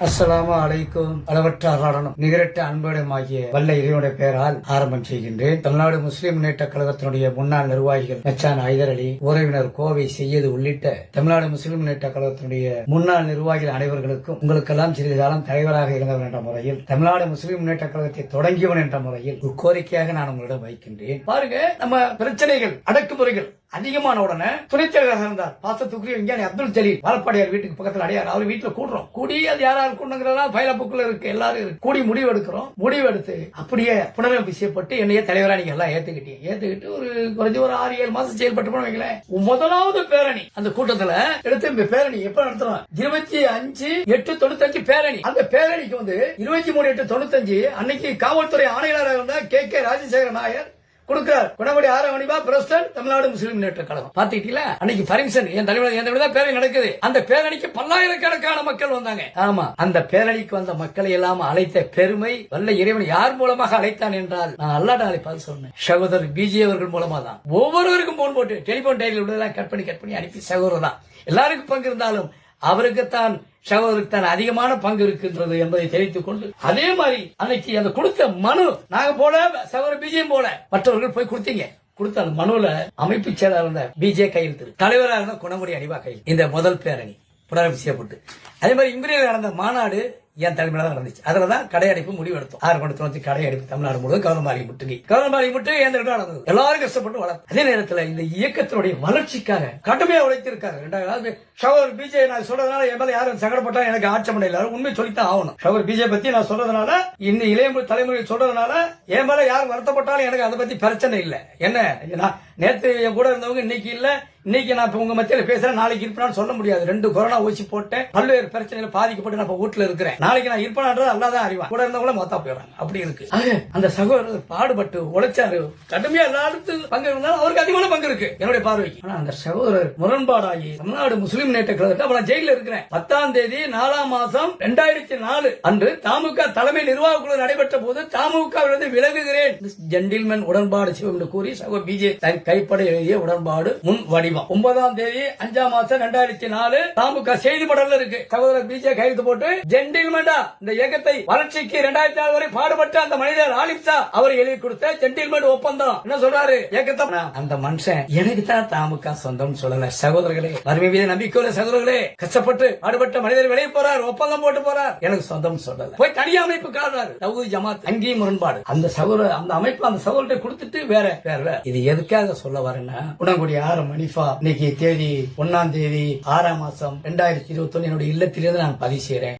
அஸ்ஸலாமு அலைக்கும். அளவற்ற அருளாளனும் நிகரற்ற அன்புடையமாகிய வல்ல இறைவனுடைய பெயரால் ஆரம்பம் செய்கின்றேன். தமிழ்நாடு முஸ்லிம் முன்னேற்ற கழகத்தினுடைய முன்னாள் நிர்வாகிகள் மச்சான் ஐதர் அலி, உறவினர் கோவை செய்யது உள்ளிட்ட தமிழ்நாடு முஸ்லிம் முன்னேற்ற கழகத்தினுடைய முன்னாள் நிர்வாகிகள் அனைவர்களுக்கும் உங்களுக்கெல்லாம் சிறிது காலம் தலைவராக இருந்தவன் என்ற முறையில், தமிழ்நாடு முஸ்லிம் முன்னேற்ற கழகத்தை தொடங்கியவன் என்ற முறையில் ஒரு கோரிக்கையாக நான் உங்களிடம் வைக்கின்றேன். பாருங்க, நம்ம பிரச்சனைகள் அடக்குமுறைகள் அதிகமான உடனே துணைத் தலைவராக இருந்தார் பாசத்துக்குரிய விஞ்ஞானி அப்துல் ஜலீல், வாழப்பாடியார் வீட்டுக்கு பக்கத்தில் அடையார். அவர் வீட்டுல கூடுறோம், கூடி அது யாராவது கூடுங்கிறதா பயில புக்குள்ள இருக்கு, எல்லாரும் இருக்கு. கூடி முடிவு எடுக்கிறோம். முடிவெடுத்து அப்படியே புனரமைப்பு செய்யப்பட்டு என்னைய தலைவரா நீங்க எல்லாம் ஏத்துக்கிட்டு ஒரு குறைஞ்ச ஒரு 6-7 மாசம் செயல்பட்டு வைங்களேன். முதலாவது பேரணி அந்த கூட்டத்துல எடுத்து பேரணி எப்ப நடத்துறோம்? 25/8/95 பேரணி. அந்த பேரணிக்கு 23/8/95 அன்னைக்கு காவல்துறை ஆணையாளராக இருந்த கே ராஜசேகர நாயர் கொடுக்கிறார். குணங்குடி ஆரவணிபா பிரசிடன்ட் தமிழ்நாடு முஸ்லிம் முன்னேற்ற கழகம். பாத்தீங்களா, அன்னைக்கு பர்மிஷன் என் தலைவர் தான் பேரணி நடக்குது. அந்த பேரணிக்கு பல்லாயிரக்கணக்கான மக்கள் வந்தாங்க. ஆமா, அந்த பேரணிக்கு வந்த மக்களை எல்லாம் அழைத்த பெருமை வல்ல இறைவன் யார் மூலமாக அழைத்தான் என்றால், நான் அல்லாஹ் அழைப்பாது சொன்னேன். சகோதரர் பிஜே அவர்கள் மூலமா தான். ஒவ்வொருவருக்கும் போன் போட்டு டெலிபோன் டைரியில் உள்ளதெல்லாம் கட் பண்ணி அனுப்பி சகோதரர் தான். எல்லாருக்கும் பங்கு இருந்தாலும் அவருக்குத்தான் சகோதரருக்கு தான் அதிகமான பங்கு இருக்கின்றது என்பதை தெரிவித்துக் கொண்டு, அதே மாதிரி அன்னைக்கு அந்த கொடுத்த மனு நாங்க போல சகோதரர் பிஜேயும் போல மற்றவர்கள் போய் கொடுத்தீங்க. கொடுத்த அந்த மனுல அமைப்பு செயலாளர் இருந்த பிஜே கையெழுத்து, தலைவராக இருந்த குணங்குடி அடிவா கையில் இந்த முதல் பேரணி புனரமைப்பு செய்யப்பட்டு, அதே மாதிரி இம்பீரியல் நடந்த மாநாடு என் தலைமையில தான் நடந்துச்சு. அதுலதான் கடையடைப்பு முடிவு எடுத்தோம். 6 கடையடைப்பு தமிழ்நாடு முழுவதும் கவர்னமாரி முட்டுகை நடந்தது. எல்லாரும் கஷ்டப்பட்டு வளர்த்து. அதே நேரத்தில் இந்த இயக்கத்தினுடைய வளர்ச்சிக்காக கடுமையா உழைத்திருக்காங்க. 2000 சகோதரர் பிஜே நான் சொல்றதுனால என் மேல யாரும் சங்கடப்பட்டா எனக்கு ஆட்சேபனை இல்ல, உண்மை சொல்லித்தான் ஆகணும். சகோதரர் பிஜே பத்தி நான் சொல்றதுனால, இந்த இளைய தலைமுறை சொல்றதுனால என் மேல யாரும் வருத்தப்பட்டாலும் எனக்கு அதை பத்தி பிரச்சனை இல்ல. என்ன, நேற்று என் கூட இருந்தவங்க இன்னைக்கு இல்ல, இன்னைக்கு நான் உங்க மத்தியில பேசுறேன், நாளைக்கு இருப்பேன்னு சொல்ல முடியாது. 2 கொரோனா ஊசி போட்டேன், பல்வேறு பிரச்சனைகளை பாதிக்கப்பட்டு நான் வீட்டுல இருக்கிறேன். நாளைக்கு நான் இருப்பேன்றது அல்லாதான் அறிவான். கூட இருந்தவங்களும் மொத்தா போயிடுறாங்க. அப்படி இருக்கு. அந்த சகோதரர் பாடுபட்டு உழைச்சாரு, கடுமையா எல்லாத்துக்கும் பங்கு இருந்தாலும் அவருக்கு அதிகமான பங்கு இருக்கு என்னுடைய பார்வைக்கு. ஆனா அந்த சகோதரர் முரண்பாடாகி தமிழ்நாடு முஸ்லிம் முன்னேற்ற கழகத்தை நான் ஜெயில இருக்கிறேன். 10ஆம் தேதி 4ஆம் மாசம் 2004 அன்று தமுக தலைமை நிர்வாக குழு நடைபெற்ற போது தமுகவிலிருந்து விலகுகிறேன், ஜென்டில்மேன் உடன்பாடு செய்வோம் என்று கூறி சகோதரர் பிஜே கைப்பட எழுதிய உடன்பாடு முன் வடிவம். 9ஆம் தேதி 5ஆம் மாசம் 2004 தமுக செய்தி மடல்ல இருக்கு. சகோதரர் பிஜே கைது போட்டு ஜென்டில்மேன் இந்த இயக்கத்தை வளர்ச்சிக்கு 2004 வரை பாடுபட்ட அந்த மனிதர் ஆலிப்சா அவர் எழுதி கொடுத்த ஜென்டில்மேன் ஒப்பந்தம் என்ன சொல்றாரு? இயக்கத்தை அந்த மனுஷன் எனக்கு தான் தமுக சொந்தம் சொல்லல. சகோதரர்களே, வறுமை மீது நம்பிக்கை சகோதரர்களே, கஷ்டப்பட்டு பாடுபட்ட மனிதர் வெளியே போறார், ஒப்பந்தம் போட்டு போறார், எனக்கு சொந்தம் சொல்லல. போய் தனி அமைப்பு காரணாரு தௌஹீத் ஜமாத், அங்கேயும் முரண்பாடு. அந்த சகோதரர் அந்த அமைப்பு அந்த சகோதரத்தை கொடுத்துட்டு வேற இது எதுக்காக சொல்ல வரேன்னா, குணங்குடி மணிஃபா இன்னைக்கு தேதி 1ஆம் தேதி 6ஆம் மாசம் 2021 என்னுடைய இல்லத்திலிருந்து நான் பதிவு செய்றேன்.